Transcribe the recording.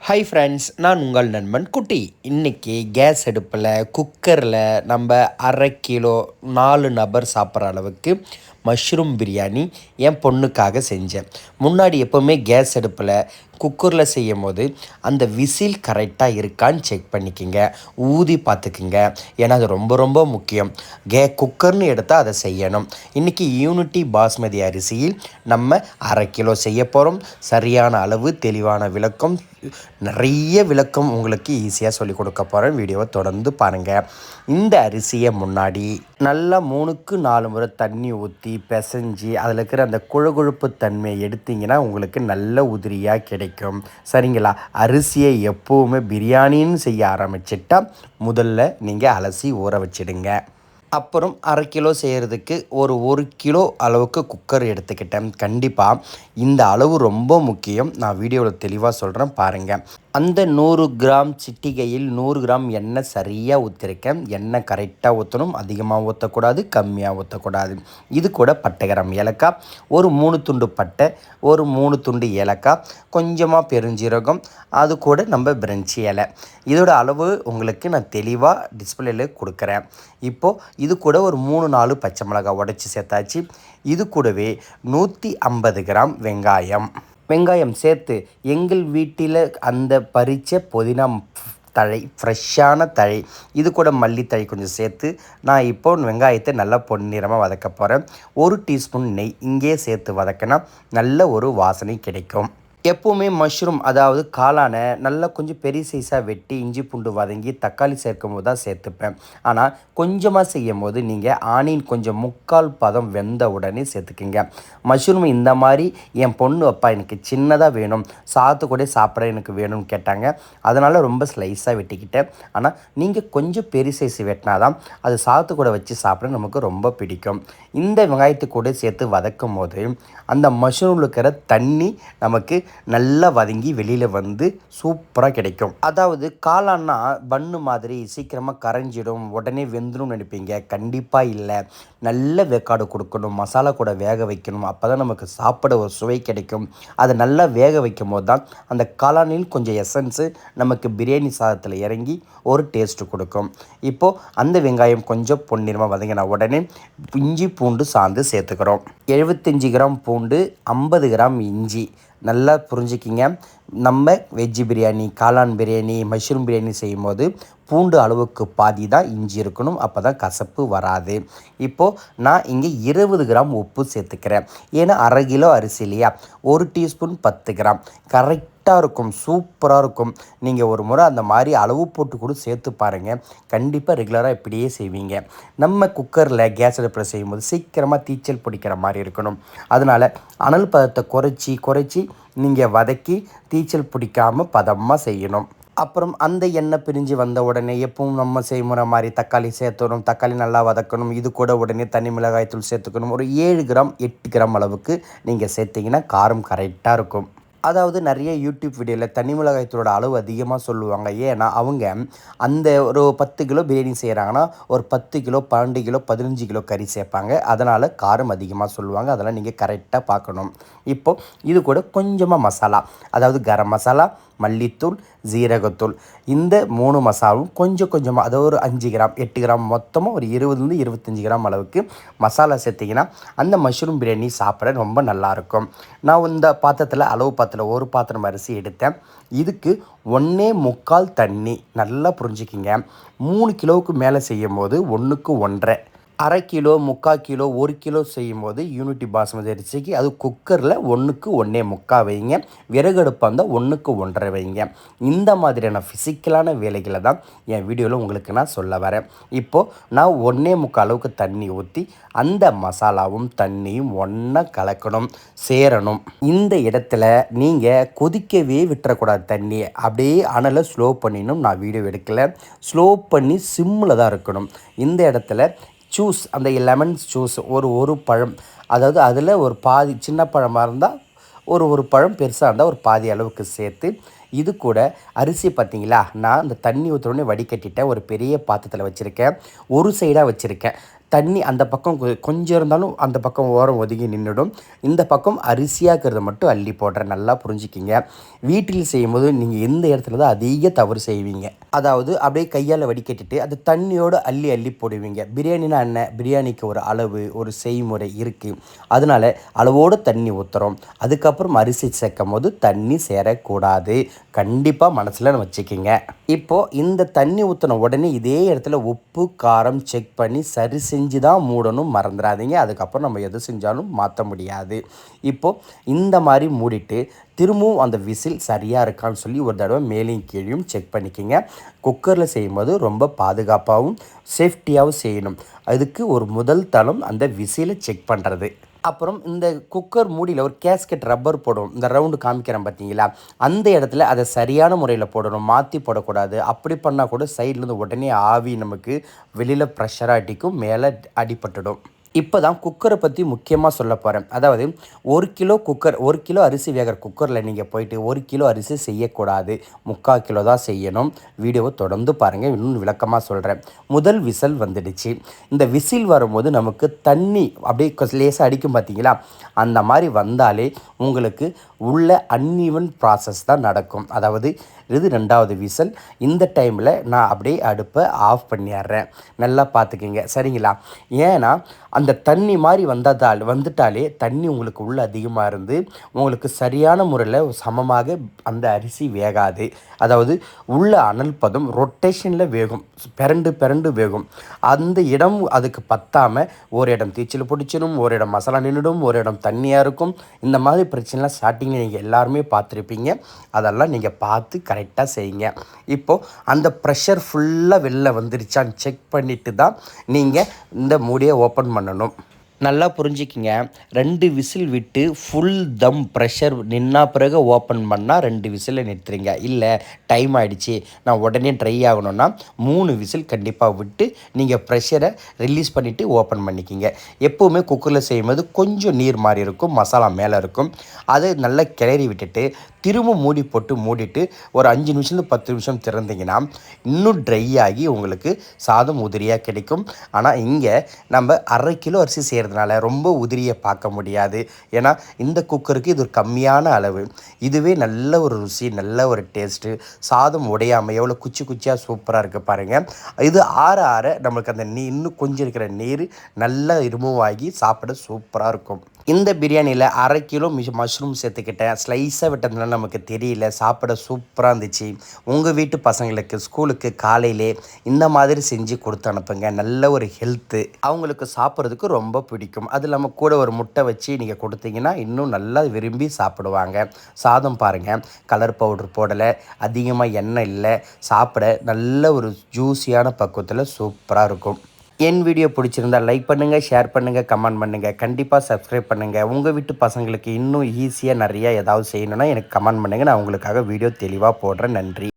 Hi friends, நான் உங்கள் நண்பன் குட்டி. இன்றைக்கி கேஸ் அடுப்பில் குக்கரில் நம்ம 1/2 கிலோ 4 நபர் சாப்பிட்ற அளவுக்கு மஷ்ரூம் பிரியாணி என் பொண்ணுக்காக செஞ்சேன். முன்னாடி எப்போவுமே கேஸ் அடுப்பில் குக்கரில் செய்யும் போது அந்த விசில் கரெக்டாக இருக்கான்னு செக் பண்ணிக்கோங்க, ஊதி பார்த்துக்குங்க. ஏன்னா அது ரொம்ப ரொம்ப முக்கியம். குக்கர்னு எடுத்தால் அதை செய்யணும். இன்றைக்கி யூனிட்டி பாஸ்மதி அரிசியில் நம்ம 1/2 கிலோ செய்ய போகிறோம். சரியான அளவு, தெளிவான விளக்கம், நிறைய விளக்கம் உங்களுக்கு ஈஸியாக சொல்லிக் கொடுக்க போகிறேன். வீடியோவை தொடர்ந்து பாருங்கள். இந்த அரிசியை முன்னாடி நல்லா 3க்கு 4 முறை தண்ணி ஊற்றி பிசைஞ்சு அதில் இருக்கிற அந்த கொழுகொழுப்பு தன்மையை எடுத்திங்கன்னா உங்களுக்கு நல்ல உதிரியாக கிடைக்கும். சரிங்களா? அரிசியை எப்போவுமே பிரியாணின்னு செய்ய ஆரம்பிச்சிட்டா முதல்ல நீங்கள் அலசி ஊற வச்சிடுங்க. அப்புறம் 1/2 கிலோ செய்கிறதுக்கு ஒரு கிலோ அளவுக்கு குக்கர் எடுத்துக்கிட்டேன். கண்டிப்பாக இந்த அளவு ரொம்ப முக்கியம். நான் வீடியோவில் தெளிவாக சொல்கிறேன் பாருங்கள். அந்த 100 கிராம் சிட்டிகையில் 100 கிராம் எண்ணெய் சரியாக ஊற்றிருக்கேன். எண்ணெய் கரெக்டாக ஊற்றணும். அதிகமாக ஊற்றக்கூடாது, கம்மியாக ஊற்றக்கூடாது. இது கூட பட்டை, கிராம், ஏலக்காய், ஒரு 3 துண்டு பட்டை, ஒரு 3 துண்டு ஏலக்காய், கொஞ்சமாக பெருஞ்சீரகம், அது கூட நம்ம பிரெஞ்சி இலை. இதோட அளவு உங்களுக்கு நான் தெளிவாக டிஸ்பிளேல கொடுக்குறேன். இப்போது இது கூட ஒரு 3-4 பச்சை மிளகாய் உடச்சி சேர்த்தாச்சு. இது கூடவே 150 கிராம் வெங்காயம் சேர்த்து எங்கள் வீட்டில் அந்த பறித்த புதினா தழை, ஃப்ரெஷ்ஷான தழை, இது கூட மல்லித்தழை கொஞ்சம் சேர்த்து நான் இப்போது வெங்காயத்தை நல்லா பொன்னிறமாக வதக்க போகிறேன். 1 டீஸ்பூன் நெய் இங்கே சேர்த்து வதக்கினா நல்ல ஒரு வாசனை கிடைக்கும். எப்போவுமே மஷ்ரூம், அதாவது காளானை நல்லா கொஞ்சம் பெரிய சைஸாக வெட்டி இஞ்சி பூண்டு வதங்கி தக்காளி சேர்க்கும் போது தான் சேர்த்துப்பேன். ஆனால் கொஞ்சமாக செய்யும் போது நீங்கள் ஆனியன் கொஞ்சம் 3/4 பதம் வெந்த உடனே சேர்த்துக்குங்க. மஷ்ரூம் இந்த மாதிரி என் பொண்ணு அப்பா எனக்கு சின்னதாக வேணும், சாத்து கூட சாப்பிட எனக்கு வேணும்னு கேட்டாங்க. அதனால் ரொம்ப ஸ்லைஸாக வெட்டிக்கிட்டேன். ஆனால் நீங்கள் கொஞ்சம் பெரிய சைஸ் வெட்டினா தான் அது சாத்து கூட வச்சு சாப்பிட நமக்கு ரொம்ப பிடிக்கும். இந்த வெங்காயத்தை கூட சேர்த்து வதக்கும் போது அந்த மஷ்ரூமில் இருக்கிற தண்ணி நமக்கு நல்லா வதங்கி வெளியில் வந்து சூப்பராக கிடைக்கும். அதாவது காளான்னா பன்னு மாதிரி சீக்கிரமாக கரைஞ்சிடும், உடனே வெந்துடும் நினைப்பீங்க. கண்டிப்பாக இல்லை. நல்ல வேக்காடு கொடுக்கணும், மசாலா கூட வேக வைக்கணும். அப்போ தான் நமக்கு சாப்பிட ஒரு சுவை கிடைக்கும். அதை நல்லா வேக வைக்கும் போது தான் அந்த காளானில் கொஞ்சம் எசன்ஸு நமக்கு பிரியாணி சாதத்தில் இறங்கி ஒரு டேஸ்ட்டு கொடுக்கும். இப்போது அந்த வெங்காயம் கொஞ்சம் பொன்னிறமாக வதங்கின உடனே இஞ்சி பூண்டு சாந்து சேர்த்துக்கிறோம். 75 கிராம் பூண்டு, 50 கிராம் இஞ்சி. நல்லா புரிஞ்சுக்கிங்க. நம்ம வெஜ்ஜு பிரியாணி, காளான் பிரியாணி, மஷ்ரூம் பிரியாணி செய்யும்போது பூண்டு அளவுக்கு பாதி தான் இஞ்சி இருக்கணும். அப்போ தான் கசப்பு வராது. இப்போது நான் இங்கே 20 கிராம் உப்பு சேர்த்துக்கிறேன். ஏன்னா 1/2 கிலோ அரிசி இல்லையா, 1 டீஸ்பூன் 10 கிராம் கரெக்டாக இருக்கும், சூப்பராக இருக்கும். நீங்கள் ஒரு முறை அந்த மாதிரி அளவு போட்டு கூட சேர்த்து பாருங்கள். கண்டிப்பாக ரெகுலராக இப்படியே செய்வீங்க. நம்ம குக்கரில் கேஸ் அடுப்பில் செய்யும்போது சீக்கிரமாக தீச்சல் பிடிக்கிற மாதிரி இருக்கணும். அதனால் அனல் பதத்தை குறைச்சி நீங்கள் வதக்கி தீச்சல் பிடிக்காமல் பதமாக செய்யணும். அப்புறம் அந்த எண்ணெய் பிரிஞ்சு வந்த உடனே எப்பவும் நம்ம செய்முறை மாதிரி தக்காளி சேர்த்துணும். தக்காளி நல்லா வதக்கணும். இது கூட உடனே தனி மிளகாய் தூள் சேர்த்துக்கணும். ஒரு 7 கிராம் 8 கிராம் அளவுக்கு நீங்கள் சேர்த்திங்கன்னா காரம் கரெக்டாக இருக்கும். அதாவது நிறைய யூடியூப் வீடியோவில் தனி மிளகாய்த்தூளோட அளவு அதிகமாக சொல்லுவாங்க. ஏன்னா அவங்க அந்த ஒரு 10 கிலோ பிரியாணி செய்கிறாங்கன்னா ஒரு 10 கிலோ 12 கிலோ 15 கிலோ கறி சேர்ப்பாங்க. அதனால் காரம் அதிகமாக சொல்லுவாங்க. அதெல்லாம் நீங்கள் கரெக்டாக பார்க்கணும். இப்போது இது கூட கொஞ்சமாக மசாலா, அதாவது கரம் மசாலா, மல்லித்தூள், ஜீரகத்தூள், இந்த 3 மசாலும் கொஞ்சமாக, அதாவது ஒரு 5 கிராம் 8 கிராம் மொத்தமாக ஒரு 20 25 கிராம் அளவுக்கு மசாலா சேர்த்திங்கன்னா அந்த மஷ்ரூம் பிரியாணி சாப்பிட ரொம்ப நல்லாயிருக்கும். நான் இந்த பாத்திரத்தில் அளவு பாத்திரத்தில் 1 பாத்திரம் அரிசி எடுத்தேன். இதுக்கு 1.25 தண்ணி. நல்லா புரிஞ்சுக்கிங்க. 3 கிலோவுக்கு மேலே செய்யும் போது 1க்கு 1.5, 1/2 கிலோ 3/4 கிலோ 1 கிலோ செய்யும்போது யூனிட்டி பாஸ்மதி அரிசிக்கு அது குக்கரில் 1க்கு 1.25 வைங்க. விறகு அடுப்பாக இருந்தால் 1க்கு 1.5 வைங்க. இந்த மாதிரியான ஃபிசிக்கலான வேலைகளை தான் என் வீடியோவில் உங்களுக்கு நான் சொல்ல வரேன். இப்போது நான் 1.25 அளவுக்கு தண்ணி ஊற்றி அந்த மசாலாவும் தண்ணியும் ஒன்றா கலக்கணும், சேரணும். இந்த இடத்துல நீங்கள் கொதிக்கவே விட்டுறக்கூடாது. தண்ணியை அப்படியே அனலை ஸ்லோ பண்ணிடணும். நான் வீடியோ எடுக்கலை, ஸ்லோ பண்ணி சிம்மில் தான் இருக்கணும். இந்த இடத்துல அந்த லெமன் ஜூஸ் ஒரு பழம், அதாவது அதில் ஒரு பாதி, சின்ன பழமாக இருந்தால் ஒரு பழம், பெருசாக இருந்தால் ஒரு பாதி அளவுக்கு சேர்த்து இது கூட அரிசி பார்த்திங்களா, நான் அந்த தண்ணி ஊற்றுறோன்னே வடிகட்டிட்டேன். ஒரு பெரிய பாத்திரத்தில் வச்சுருக்கேன், ஒரு சைடாக வச்சுருக்கேன். தண்ணி அந்த பக்கம் கொஞ்சம் இருந்தாலும் அந்த பக்கம் ஓரம் ஒதுங்கி நின்றுடும். இந்த பக்கம் அரிசியாக்கிறத மட்டும் அள்ளி போடுறேன். நல்லா புரிஞ்சுக்கிங்க. வீட்டில் செய்யும்போது நீங்கள் எந்த இடத்துல தான் அதிக தவறு செய்வீங்க. அதாவது அப்படியே கையால் வடிகட்டிட்டு அது தண்ணியோடு அள்ளி அள்ளி போடுவீங்க. பிரியாணினா என்ன, பிரியாணிக்கு ஒரு அளவு ஒரு செய்முறை இருக்குது. அதனால் அளவோடு தண்ணி ஊற்றுறோம். அதுக்கப்புறம் அரிசி சேர்க்கும் போது தண்ணி சேரக்கூடாது. கண்டிப்பாக மனசில் வச்சுக்கிங்க. இப்போது இந்த தண்ணி ஊற்றின உடனே இதே இடத்துல உப்பு காரம் செக் பண்ணி சரி செஞ்சு தான் மூடணும், மறந்துடாதீங்க. அதுக்கப்புறம் நம்ம எது செஞ்சாலும் மாற்ற முடியாது. இப்போது இந்த மாதிரி மூடிட்டு திரும்பவும் அந்த விசில் சரியாக இருக்கான்னு சொல்லி ஒரு தடவை மேலேயும் கீழேயும் செக் பண்ணிக்கோங்க. குக்கரில் செய்யும்போது ரொம்ப பாதுகாப்பாகவும் சேஃப்டியாகவும் செய்யணும். அதுக்கு ஒரு முதல் தளம் அந்த விசிலை செக் பண்ணுறது. அப்புறம் இந்த குக்கர் மூடியில் ஒரு கேஸ்கெட் ரப்பர் போடும், இந்த ரவுண்டு காமிக்கிறேன் பார்த்தீங்களா, அந்த இடத்துல அதை சரியான முறையில் போடணும், மாற்றி போடக்கூடாது. அப்படி பண்ணால் கூட சைட்லேருந்து உடனே ஆவி நமக்கு வெளியில் ப்ரெஷராக அடிக்கும், மேலே அடிபட்டுடும். இப்போ தான் குக்கரை பற்றி முக்கியமாக சொல்ல போகிறேன். அதாவது 1 கிலோ குக்கர், 1 கிலோ அரிசி வேகிற குக்கரில் நீங்கள் போயிட்டு 1 கிலோ அரிசி செய்யக்கூடாது, 3/4 கிலோ தான் செய்யணும். வீடியோவை தொடர்ந்து பாருங்கள், இன்னும் விளக்கமாக சொல்கிறேன். முதல் விசில் வந்துடுச்சு. இந்த விசில் வரும்போது நமக்கு தண்ணி அப்படியே லேசாக அடிக்கும் பார்த்தீங்களா, அந்த மாதிரி வந்தாலே உங்களுக்கு உள்ள அன்ஈவன் ப்ராசஸ் தான் நடக்கும். அதாவது இது 2வது விசில். இந்த டைமில் நான் அப்படியே அடுப்பை ஆஃப் பண்ணிடுறேன். நல்லா பார்த்துக்குங்க, சரிங்களா? ஏன்னா அந்த தண்ணி மாதிரி வந்துட்டாலே தண்ணி உங்களுக்கு உள்ளே அதிகமாக இருந்து உங்களுக்கு சரியான முறையில் சமமாக அந்த அரிசி வேகாது. அதாவது உள்ள அனல் பதம் ரொட்டேஷனில் வேகும், பிறண்டு வேகும். அந்த இடம் அதுக்கு பத்தாமல் ஒரு இடம் தீச்சில் பிடிச்சிடும், ஒரு இடம் மசாலா நின்றுடும், ஒரு இடம் தண்ணியாக இருக்கும். இந்த மாதிரி பிரச்சனைலாம் ஸ்டார்டிங்கில் நீங்கள் எல்லாருமே பார்த்துருப்பீங்க. அதெல்லாம் நீங்கள் பார்த்து கரெக்டாக செய்யுங்க. இப்போது அந்த ப்ரெஷர் ஃபுல்லாக வெளில வந்துருச்சான்னு செக் பண்ணிவிட்டு தான் நீங்கள் இந்த மூடியை ஓப்பன் பண்ணணும். நல்லா புரிஞ்சுக்கிங்க. 2 விசில் விட்டு ஃபுல் தம் ப்ரெஷர் நின்னா பிறகு ஓப்பன் பண்ணால் 2 விசிலில் நிறுத்துறீங்க. இல்லை டைம் ஆகிடுச்சி, நான் உடனே ட்ரை ஆகணும்னா 3 விசில் கண்டிப்பாக விட்டு நீங்கள் ப்ரெஷரை ரிலீஸ் பண்ணிவிட்டு ஓப்பன் பண்ணிக்கிங்க. எப்போவுமே குக்கரில் செய்யும்போது கொஞ்சம் நீர் மாதிரி இருக்கும், மசாலா மேலே இருக்கும். அதை நல்லா கிளறி விட்டுட்டு திரும்ப மூடிட்டு ஒரு 5 நிமிஷம் 10 நிமிஷம் திறந்தீங்கன்னா இன்னும் ட்ரை ஆகி உங்களுக்கு சாதம் உதிரியாக கிடைக்கும். ஆனால் இங்கே நம்ம 1/2 கிலோ அரிசி செய்கிறதுனால ரொம்ப உதிரியை பார்க்க முடியாது. ஏன்னா இந்த குக்கருக்கு இது ஒரு கம்மியான அளவு. இதுவே நல்ல ஒரு ருசி, நல்ல ஒரு டேஸ்ட்டு. சாதம் உடையாமல் எவ்வளோ குச்சியாக சூப்பராக இருக்குது பாருங்கள். இது ஆற நம்மளுக்கு அந்த இன்னும் கொஞ்சம் இருக்கிற நீர் நல்லா ரிமூவ் ஆகி சாப்பிட சூப்பராக இருக்கும். இந்த பிரியாணியில் 1/2 கிலோ மஷ்ரூம் சேர்த்துக்கிட்டேன். ஸ்லைஸாக விட்டதுனால நமக்கு தெரியல, சாப்பிட சூப்பராக இருந்துச்சு. உங்கள் வீட்டு பசங்களுக்கு ஸ்கூலுக்கு காலையிலே இந்த மாதிரி செஞ்சு கொடுத்து அனுப்புங்க. நல்ல ஒரு ஹெல்த்து, அவங்களுக்கு சாப்பிட்றதுக்கு ரொம்ப பிடிக்கும். அது இல்லாமல் கூட ஒரு முட்டை வச்சு நீங்கள் கொடுத்தீங்கன்னா இன்னும் நல்லா விரும்பி சாப்பிடுவாங்க. சாதம் பாருங்கள், கலர் பவுடர் போடலை, அதிகமாக எண்ணெய் இல்லை, சாப்பிட நல்ல ஒரு ஜூஸியான பக்குவத்தில் சூப்பராக இருக்கும். என் வீடியோ பிடிச்சிருந்தால் லைக் பண்ணுங்கள், ஷேர் பண்ணுங்கள், கமெண்ட் பண்ணுங்கள். கண்டிப்பாக சப்ஸ்கிரைப் பண்ணுங்கள். உங்கள் வீட்டு பசங்களுக்கு இன்னும் ஈஸியாக நிறையா ஏதாவது செய்யணுன்னா எனக்கு கமெண்ட் பண்ணுங்கள். நான் உங்களுக்காக வீடியோ தெளிவாக போடுறேன். நன்றி.